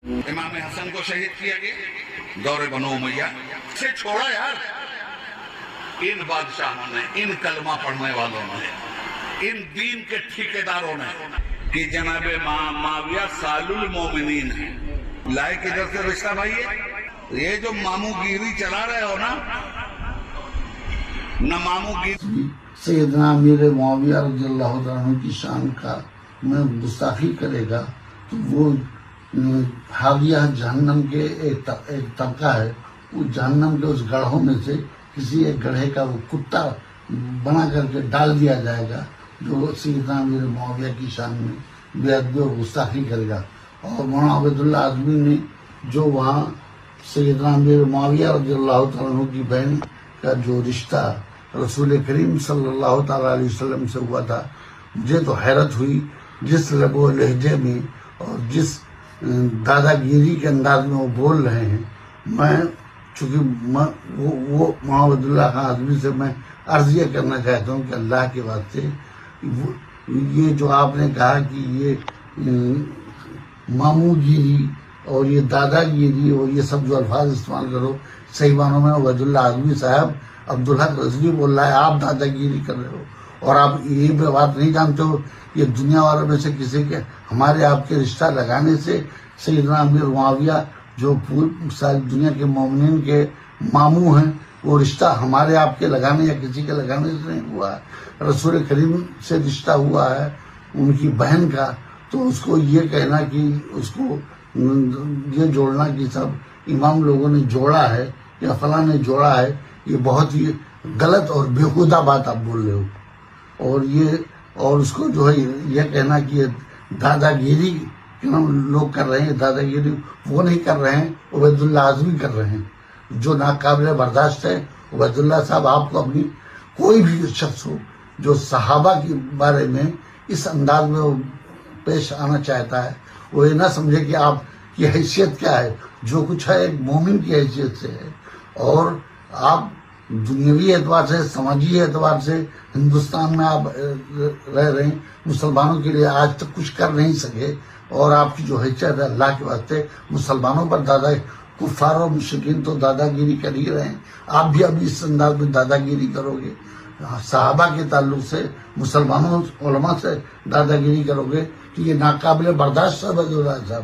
امام حسن کو شہید کیا گیا دور بنو امیہ سے چھوڑا یار ان بادشاہوں نے، ان کلمہ پڑھنے والوں نے، ان دین کے ٹھیکیداروں نے کہ جناب معاویہ سال المومنین ہے. لائے کدھر سے رشتہ بھائی ہے؟ یہ جو مامو گیری چلا رہے ہو نا، نہ مامو گیری. سیدنا امیر معاویہ رضی اللہ عنہ کی شان کا میں گستاخی کرے گا تو وہ حاویہ جہنم کے ایک طبقہ ہے. وہ جہنم کے اس گڑھوں میں سے کسی ایک گڑھے کا وہ کتا بنا کر کے ڈال دیا جائے گا جو سیدنا امیر معاویہ کی شان میں بے ادبی اور گستاخی کرے گا. اور مولانا عبید اللہ اعظمی نے جو وہاں سیدنا امیر معاویہ رضی اللہ تعالیٰ عنہ کی بہن کا جو رشتہ رسول کریم صلی اللہ تعالیٰ علیہ وسلم سے ہوا تھا، مجھے تو حیرت ہوئی جس لب و لہجے میں اور جس دادا گیری کے انداز میں وہ بول رہے ہیں. میں چونکہ وہ مولانا عبید اللہ خان اعظمی سے میں عرض یہ کرنا چاہتا ہوں کہ اللہ کے واسطے یہ جو آپ نے کہا کہ یہ مامو گیری اور یہ دادا گیری اور یہ سب جو الفاظ استعمال کرو، صحیح معنوں میں عبید اللہ اعظمی صاحب عبدالحق رضوی بول رہا ہے آپ دادا گیری کر رہے ہو. اور آپ یہ بات نہیں جانتے ہو یہ دنیا والوں میں سے کسی کے ہمارے آپ کے رشتہ لگانے سے سیدنا امیر معاویہ جو ساری دنیا کے مومنین کے ماموں ہیں، وہ رشتہ ہمارے آپ کے لگانے یا کسی کے لگانے سے نہیں ہوا ہے. رسول کریم سے رشتہ ہوا ہے ان کی بہن کا. تو اس کو یہ کہنا کہ اس کو یہ جوڑنا کہ سب امام لوگوں نے جوڑا ہے یا فلاں نے جوڑا ہے، یہ بہت ہی غلط اور بےہودہ بات آپ بول رہے ہو. اور اس کو جو ہے یہ کہنا کہ یہ دادا گیری لوگ کر رہے ہیں، دادا گیری وہ نہیں کر رہے ہیں، عبید اللہ اعظمی کر رہے ہیں جو ناقابل برداشت ہے. عبید اللہ صاحب آپ کو اپنی کوئی بھی شخص ہو جو صحابہ کے بارے میں اس انداز میں وہ پیش آنا چاہتا ہے، وہ یہ نہ سمجھے کہ آپ کی حیثیت کیا ہے. جو کچھ ہے ایک مومن کی حیثیت سے ہے. اور آپ دنیاوی اعتبار سے، سماجی اعتبار سے ہندوستان میں آپ رہ رہے ہیں، مسلمانوں کے لیے آج تک کچھ کر نہیں سکے. اور آپ کی جو حیثیت ہے اللہ کے واسطے مسلمانوں پر کفار اور مشرکین تو دادا گیری کر ہی رہے ہیں، آپ بھی ابھی اس انداز میں دادا گیری کرو گے. صحابہ کے تعلق سے مسلمانوں علماء سے دادا گیری کرو گے تو یہ ناقابل برداشت ہے عبید اللہ صاحب.